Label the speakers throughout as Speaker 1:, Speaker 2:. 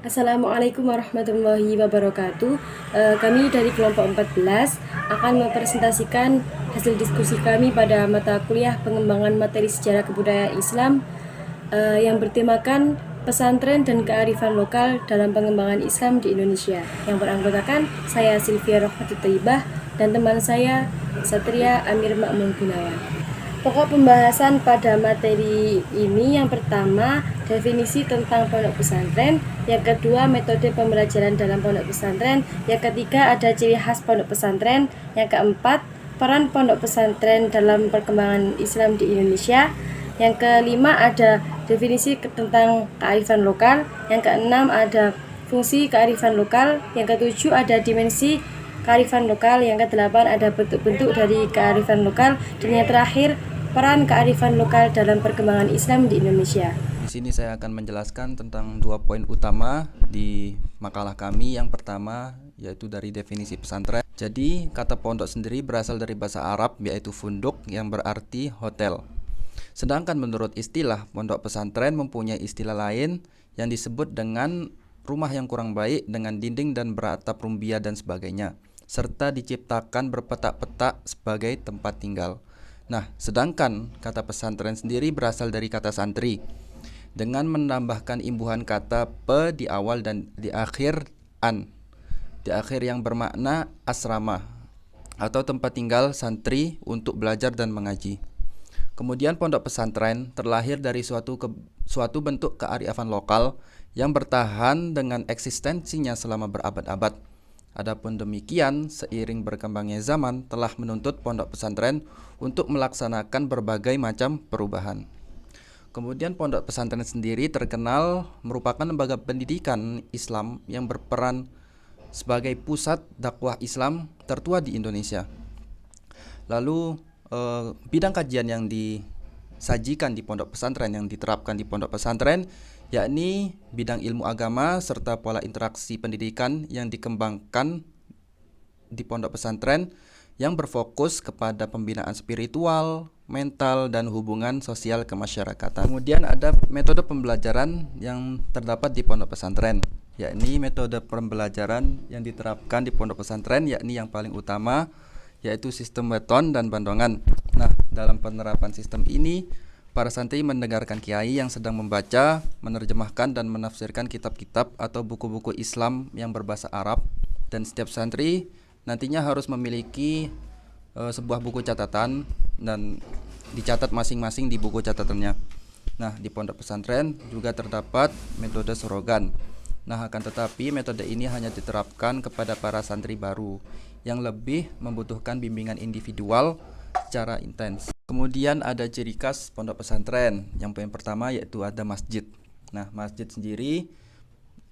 Speaker 1: Assalamualaikum warahmatullahi wabarakatuh. Kami dari kelompok 14 akan mempresentasikan hasil diskusi kami pada mata kuliah pengembangan materi sejarah kebudayaan Islam yang bertemakan pesantren dan kearifan lokal dalam pengembangan Islam di Indonesia, yang beranggotakan saya Sylvia Rohmatul Thaibah dan teman saya Satria Amir Makmun Gunawan. Pokok pembahasan pada materi ini yang pertama definisi tentang pondok pesantren, yang kedua metode pembelajaran dalam pondok pesantren, yang ketiga ada ciri khas pondok pesantren, yang keempat peran pondok pesantren dalam perkembangan Islam di Indonesia, yang kelima ada definisi tentang kearifan lokal, yang keenam ada fungsi kearifan lokal, yang ketujuh ada dimensi kearifan lokal, yang kedelapan ada bentuk-bentuk dari kearifan lokal, dan yang terakhir peran kearifan lokal dalam perkembangan Islam di Indonesia.
Speaker 2: Di sini saya akan menjelaskan tentang 2 poin utama di makalah kami. Yang pertama yaitu dari definisi pesantren. Jadi kata pondok sendiri berasal dari bahasa Arab yaitu funduk yang berarti hotel. Sedangkan menurut istilah pondok pesantren mempunyai istilah lain yang disebut dengan rumah yang kurang baik dengan dinding dan beratap rumbia dan sebagainya, serta diciptakan berpetak-petak sebagai tempat tinggal. Nah, sedangkan kata pesantren sendiri berasal dari kata santri dengan menambahkan imbuhan kata pe di awal dan di akhir an. Di akhir yang bermakna asrama atau tempat tinggal santri untuk belajar dan mengaji. Kemudian pondok pesantren terlahir dari suatu bentuk kearifan lokal yang bertahan dengan eksistensinya selama berabad-abad. Adapun demikian, seiring berkembangnya zaman telah menuntut pondok pesantren untuk melaksanakan berbagai macam perubahan. Kemudian pondok pesantren sendiri terkenal merupakan lembaga pendidikan Islam yang berperan sebagai pusat dakwah Islam tertua di Indonesia. Lalu bidang kajian yang disajikan di pondok pesantren, yang diterapkan di pondok pesantren, yakni bidang ilmu agama serta pola interaksi pendidikan yang dikembangkan di pondok pesantren yang berfokus kepada pembinaan spiritual, mental, dan hubungan sosial kemasyarakatan. Kemudian ada metode pembelajaran yang terdapat di pondok pesantren, yakni metode pembelajaran yang diterapkan di pondok pesantren, yakni yang paling utama yaitu sistem weton dan bandongan. Nah, dalam penerapan sistem ini para santri mendengarkan kiai yang sedang membaca, menerjemahkan dan menafsirkan kitab-kitab atau buku-buku Islam yang berbahasa Arab, dan setiap santri nantinya harus memiliki sebuah buku catatan dan dicatat masing-masing di buku catatannya. Nah, di pondok pesantren juga terdapat metode sorogan. Nah, akan tetapi metode ini hanya diterapkan kepada para santri baru yang lebih membutuhkan bimbingan individual secara intens. Kemudian ada ciri khas pondok pesantren. Yang poin pertama yaitu ada masjid. Nah, masjid sendiri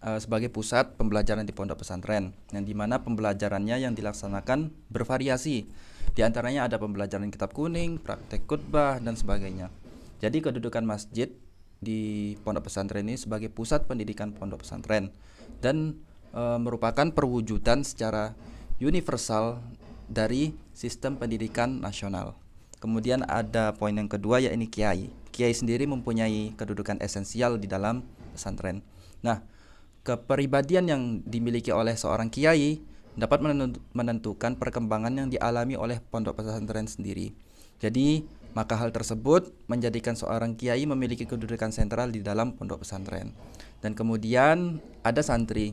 Speaker 2: sebagai pusat pembelajaran di pondok pesantren, yang dimana pembelajarannya yang dilaksanakan bervariasi. Di antaranya ada pembelajaran kitab kuning, praktek khutbah, dan sebagainya. Jadi kedudukan masjid di pondok pesantren ini sebagai pusat pendidikan pondok pesantren dan merupakan perwujudan secara universal dari sistem pendidikan nasional. Kemudian ada poin yang kedua yakni kiai. Kiai sendiri mempunyai kedudukan esensial di dalam pesantren. Nah, kepribadian yang dimiliki oleh seorang kiai dapat menentukan perkembangan yang dialami oleh pondok pesantren sendiri. Jadi, maka hal tersebut menjadikan seorang kiai memiliki kedudukan sentral di dalam pondok pesantren. Dan kemudian ada santri.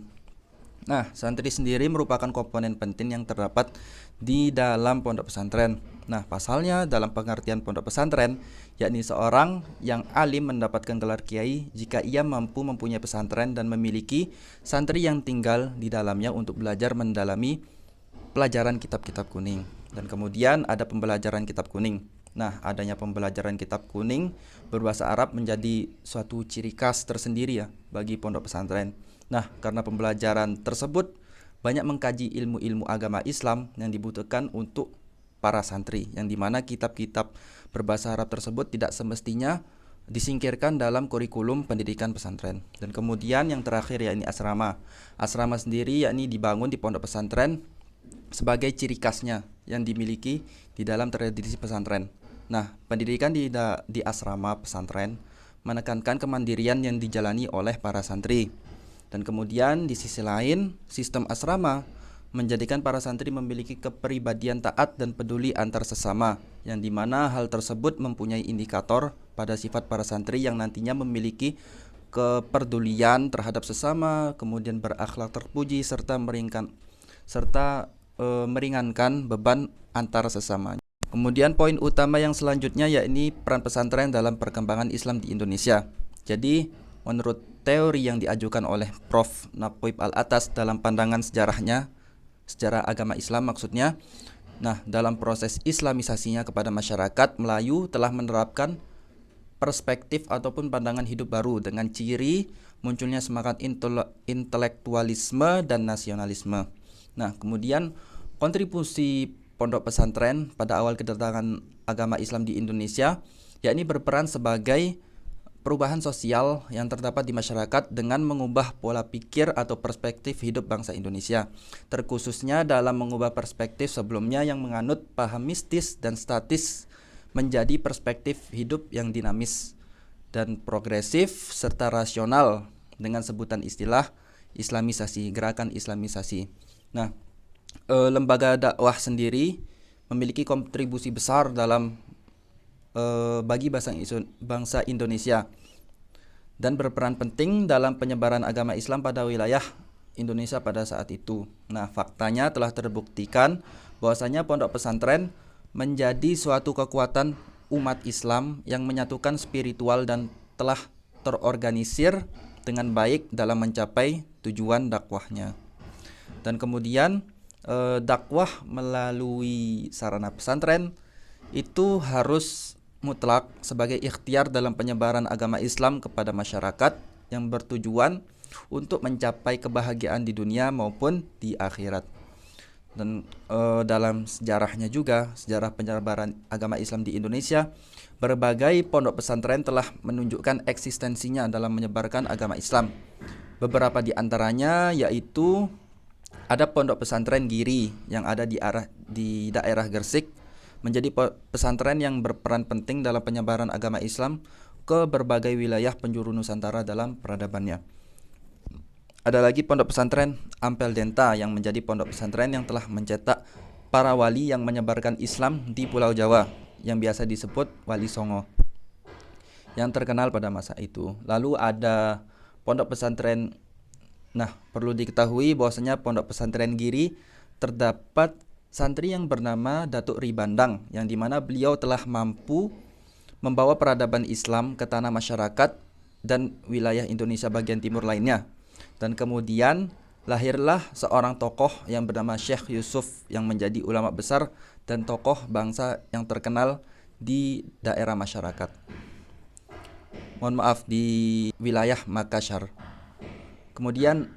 Speaker 2: Nah, santri sendiri merupakan komponen penting yang terdapat di dalam pondok pesantren. Nah, pasalnya dalam pengertian pondok pesantren, yakni seorang yang alim mendapatkan gelar kiai jika ia mampu mempunyai pesantren dan memiliki santri yang tinggal di dalamnya untuk belajar mendalami pelajaran kitab-kitab kuning. Dan kemudian ada pembelajaran kitab kuning. Nah, adanya pembelajaran kitab kuning berbahasa Arab menjadi suatu ciri khas tersendiri ya bagi pondok pesantren. Nah, karena pembelajaran tersebut banyak mengkaji ilmu-ilmu agama Islam yang dibutuhkan untuk para santri, yang dimana kitab-kitab berbahasa Arab tersebut tidak semestinya disingkirkan dalam kurikulum pendidikan pesantren. Dan kemudian yang terakhir yakni asrama. Asrama sendiri yakni dibangun di pondok pesantren sebagai ciri khasnya yang dimiliki di dalam tradisi pesantren. Nah, pendidikan di asrama pesantren menekankan kemandirian yang dijalani oleh para santri. Dan kemudian di sisi lain, sistem asrama menjadikan para santri memiliki kepribadian taat dan peduli antar sesama, yang dimana hal tersebut mempunyai indikator pada sifat para santri yang nantinya memiliki kepedulian terhadap sesama, kemudian berakhlak terpuji serta meringankan beban antar sesama. Kemudian poin utama yang selanjutnya yakni peran pesantren dalam perkembangan Islam di Indonesia. Jadi menurut teori yang diajukan oleh Prof. Naqib Al-Atas dalam pandangan sejarahnya, sejarah agama Islam maksudnya, nah dalam proses islamisasinya kepada masyarakat Melayu telah menerapkan perspektif ataupun pandangan hidup baru dengan ciri munculnya semangat intelektualisme dan nasionalisme. Nah kemudian kontribusi pondok pesantren pada awal kedatangan agama Islam di Indonesia yakni berperan sebagai perubahan sosial yang terdapat di masyarakat dengan mengubah pola pikir atau perspektif hidup bangsa Indonesia, terkhususnya dalam mengubah perspektif sebelumnya yang menganut paham mistis dan statis menjadi perspektif hidup yang dinamis dan progresif serta rasional dengan sebutan istilah islamisasi, gerakan islamisasi. Nah, lembaga dakwah sendiri memiliki kontribusi besar dalam bagi bangsa Indonesia dan berperan penting dalam penyebaran agama Islam pada wilayah Indonesia pada saat itu. Nah, faktanya telah terbuktikan bahwasanya pondok pesantren menjadi suatu kekuatan umat Islam yang menyatukan spiritual dan telah terorganisir dengan baik dalam mencapai tujuan dakwahnya. Dan kemudian dakwah melalui sarana pesantren itu harus mutlak sebagai ikhtiar dalam penyebaran agama Islam kepada masyarakat yang bertujuan untuk mencapai kebahagiaan di dunia maupun di akhirat. Dan dalam sejarahnya juga, sejarah penyebaran agama Islam di Indonesia, berbagai pondok pesantren telah menunjukkan eksistensinya dalam menyebarkan agama Islam. Beberapa di antaranya yaitu ada pondok pesantren Giri yang ada di daerah Gresik, menjadi pesantren yang berperan penting dalam penyebaran agama Islam ke berbagai wilayah penjuru Nusantara dalam peradabannya. Ada lagi pondok pesantren Ampel Denta yang menjadi pondok pesantren yang telah mencetak para wali yang menyebarkan Islam di Pulau Jawa yang biasa disebut Wali Songo yang terkenal pada masa itu. Lalu ada pondok pesantren, nah perlu diketahui bahwasanya pondok pesantren Giri terdapat santri yang bernama Datuk Ribandang yang dimana beliau telah mampu membawa peradaban Islam ke tanah masyarakat dan wilayah Indonesia bagian timur lainnya. Dan kemudian lahirlah seorang tokoh yang bernama Syekh Yusuf yang menjadi ulama besar dan tokoh bangsa yang terkenal di daerah masyarakat. Mohon maaf, di wilayah Makassar. Kemudian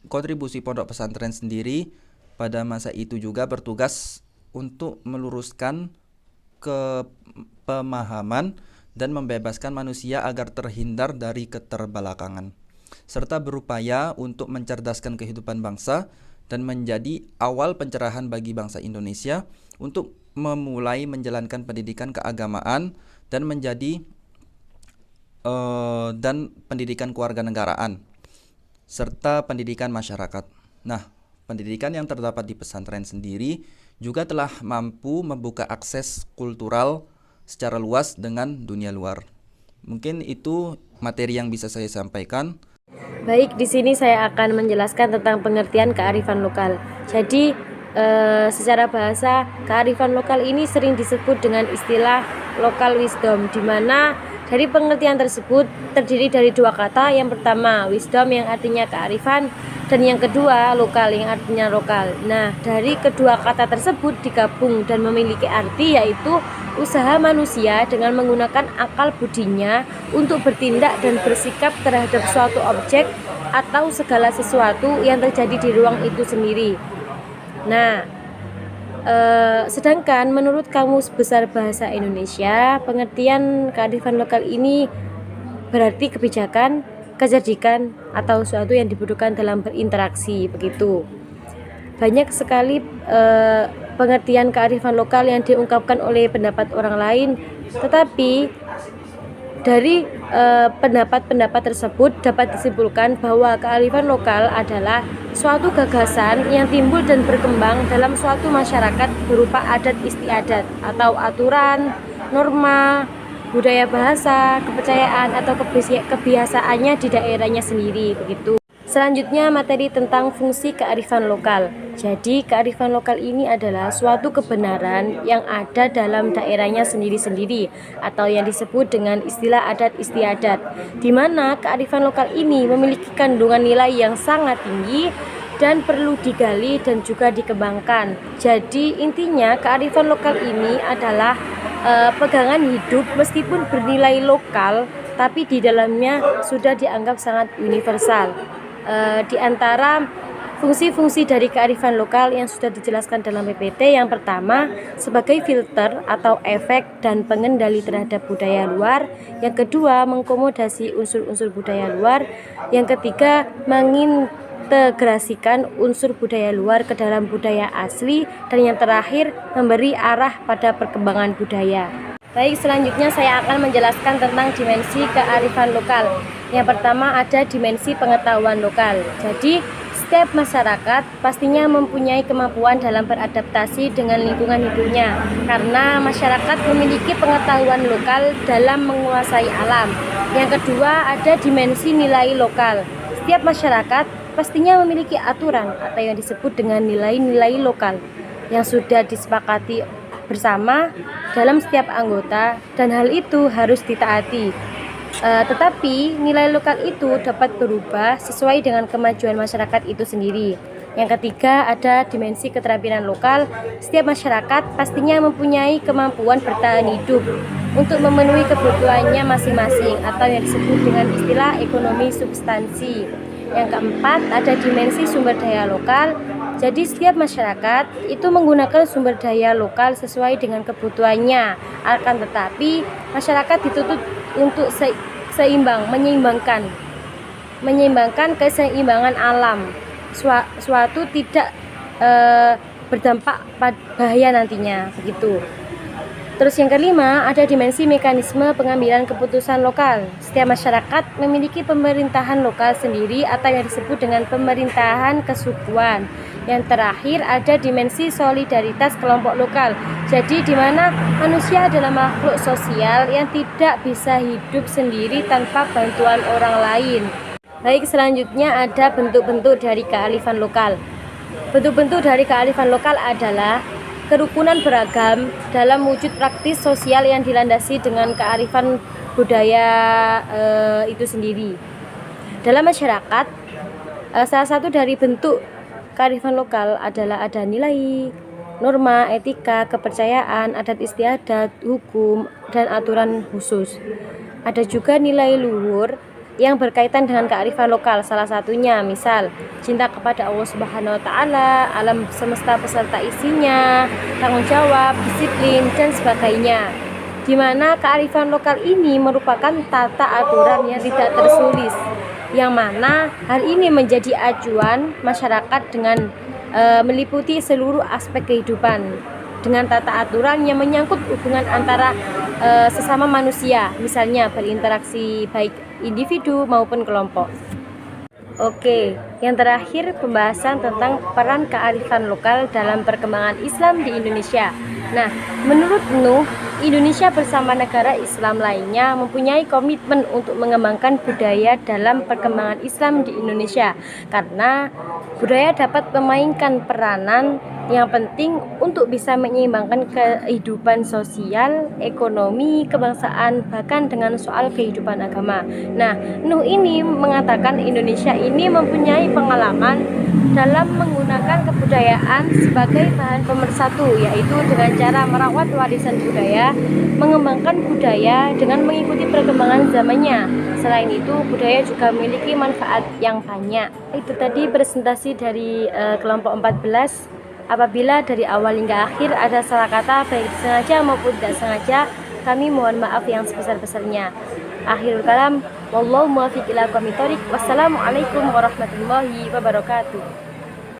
Speaker 2: kontribusi pondok pesantren sendiri pada masa itu juga bertugas untuk meluruskan pemahaman dan membebaskan manusia agar terhindar dari keterbelakangan, serta berupaya untuk mencerdaskan kehidupan bangsa dan menjadi awal pencerahan bagi bangsa Indonesia untuk memulai menjalankan pendidikan keagamaan dan pendidikan kewarganegaraan serta pendidikan masyarakat. Nah, pendidikan yang terdapat di pesantren sendiri juga telah mampu membuka akses kultural secara luas dengan dunia luar. Mungkin itu materi yang bisa saya sampaikan.
Speaker 1: Baik, di sini saya akan menjelaskan tentang pengertian kearifan lokal. Jadi, secara bahasa, kearifan lokal ini sering disebut dengan istilah local wisdom, di mana dari pengertian tersebut terdiri dari dua kata. Yang pertama, wisdom yang artinya kearifan, dan yang kedua, lokal yang artinya lokal. Nah, dari kedua kata tersebut digabung dan memiliki arti yaitu usaha manusia dengan menggunakan akal budinya untuk bertindak dan bersikap terhadap suatu objek atau segala sesuatu yang terjadi di ruang itu sendiri. Nah, sedangkan menurut Kamus Besar Bahasa Indonesia, pengertian kearifan lokal ini berarti kebijakan, kecerdikan, atau sesuatu yang dibutuhkan dalam berinteraksi, begitu. Banyak sekali pengertian kearifan lokal yang diungkapkan oleh pendapat orang lain, tetapi dari pendapat-pendapat tersebut dapat disimpulkan bahwa kearifan lokal adalah suatu gagasan yang timbul dan berkembang dalam suatu masyarakat berupa adat istiadat atau aturan, norma, budaya bahasa, kepercayaan atau kebiasaannya di daerahnya sendiri begitu. Selanjutnya materi tentang fungsi kearifan lokal. Jadi kearifan lokal ini adalah suatu kebenaran yang ada dalam daerahnya sendiri-sendiri atau yang disebut dengan istilah adat istiadat, di mana kearifan lokal ini memiliki kandungan nilai yang sangat tinggi dan perlu digali dan juga dikembangkan. Jadi intinya kearifan lokal ini adalah pegangan hidup meskipun bernilai lokal, tapi di dalamnya sudah dianggap sangat universal. Di antara fungsi-fungsi dari kearifan lokal yang sudah dijelaskan dalam PPT, yang pertama sebagai filter atau efek dan pengendali terhadap budaya luar, yang kedua mengakomodasi unsur-unsur budaya luar, yang ketiga mengintegrasikan unsur budaya luar ke dalam budaya asli, dan yang terakhir memberi arah pada perkembangan budaya. Baik, selanjutnya saya akan menjelaskan tentang dimensi kearifan lokal. Yang pertama ada dimensi pengetahuan lokal. Jadi setiap masyarakat pastinya mempunyai kemampuan dalam beradaptasi dengan lingkungan hidupnya, karena masyarakat memiliki pengetahuan lokal dalam menguasai alam. Yang kedua ada dimensi nilai lokal. Setiap masyarakat pastinya memiliki aturan atau yang disebut dengan nilai-nilai lokal yang sudah disepakati bersama dalam setiap anggota, dan hal itu harus ditaati. Tetapi nilai lokal itu dapat berubah sesuai dengan kemajuan masyarakat itu sendiri. Yang ketiga ada dimensi keterampilan lokal. Setiap masyarakat pastinya mempunyai kemampuan bertahan hidup untuk memenuhi kebutuhannya masing-masing atau yang disebut dengan istilah ekonomi substansi. Yang keempat ada dimensi sumber daya lokal. Jadi setiap masyarakat itu menggunakan sumber daya lokal sesuai dengan kebutuhannya. Akan tetapi masyarakat dituntut untuk menyeimbangkan keseimbangan alam. Suatu tidak berdampak bahaya nantinya begitu. Terus yang kelima ada dimensi mekanisme pengambilan keputusan lokal. Setiap masyarakat memiliki pemerintahan lokal sendiri atau yang disebut dengan pemerintahan kesukuan. Yang terakhir ada dimensi solidaritas kelompok lokal. Jadi di mana manusia adalah makhluk sosial yang tidak bisa hidup sendiri tanpa bantuan orang lain. Baik, selanjutnya ada bentuk-bentuk dari kearifan lokal. Bentuk-bentuk dari kearifan lokal adalah kerukunan beragam dalam wujud praktis sosial yang dilandasi dengan kearifan budaya itu sendiri. Dalam masyarakat, salah satu dari bentuk kearifan lokal adalah ada nilai, norma, etika, kepercayaan, adat istiadat, hukum, dan aturan khusus. Ada juga nilai luhur yang berkaitan dengan kearifan lokal, salah satunya misal cinta kepada Allah Subhanahu wa taala, alam semesta beserta isinya, tanggung jawab, disiplin, dan sebagainya. Di mana kearifan lokal ini merupakan tata aturan yang tidak tertulis, yang mana hal ini menjadi acuan masyarakat dengan meliputi seluruh aspek kehidupan dengan tata aturan yang menyangkut hubungan antara sesama manusia, misalnya berinteraksi baik individu maupun kelompok. Oke, yang terakhir pembahasan tentang peran kearifan lokal dalam perkembangan Islam di Indonesia. Nah, menurut Nuh, Indonesia bersama negara Islam lainnya mempunyai komitmen untuk mengembangkan budaya dalam perkembangan Islam di Indonesia, karena budaya dapat memainkan peranan yang penting untuk bisa menyeimbangkan kehidupan sosial, ekonomi, kebangsaan, bahkan dengan soal kehidupan agama. Nah, Nuh ini mengatakan Indonesia ini mempunyai pengalaman dalam menggunakan kebudayaan sebagai bahan pemersatu, yaitu dengan cara merawat warisan budaya, mengembangkan budaya dengan mengikuti perkembangan zamannya. Selain itu, budaya juga memiliki manfaat yang banyak. Itu tadi presentasi dari kelompok 14. Apabila dari awal hingga akhir ada salah kata baik sengaja maupun tidak sengaja, kami mohon maaf yang sebesar-besarnya. Akhirul kalam, wallahu muwaffiq ila aqwamit thoriq. Wassalamualaikum warahmatullahi wabarakatuh.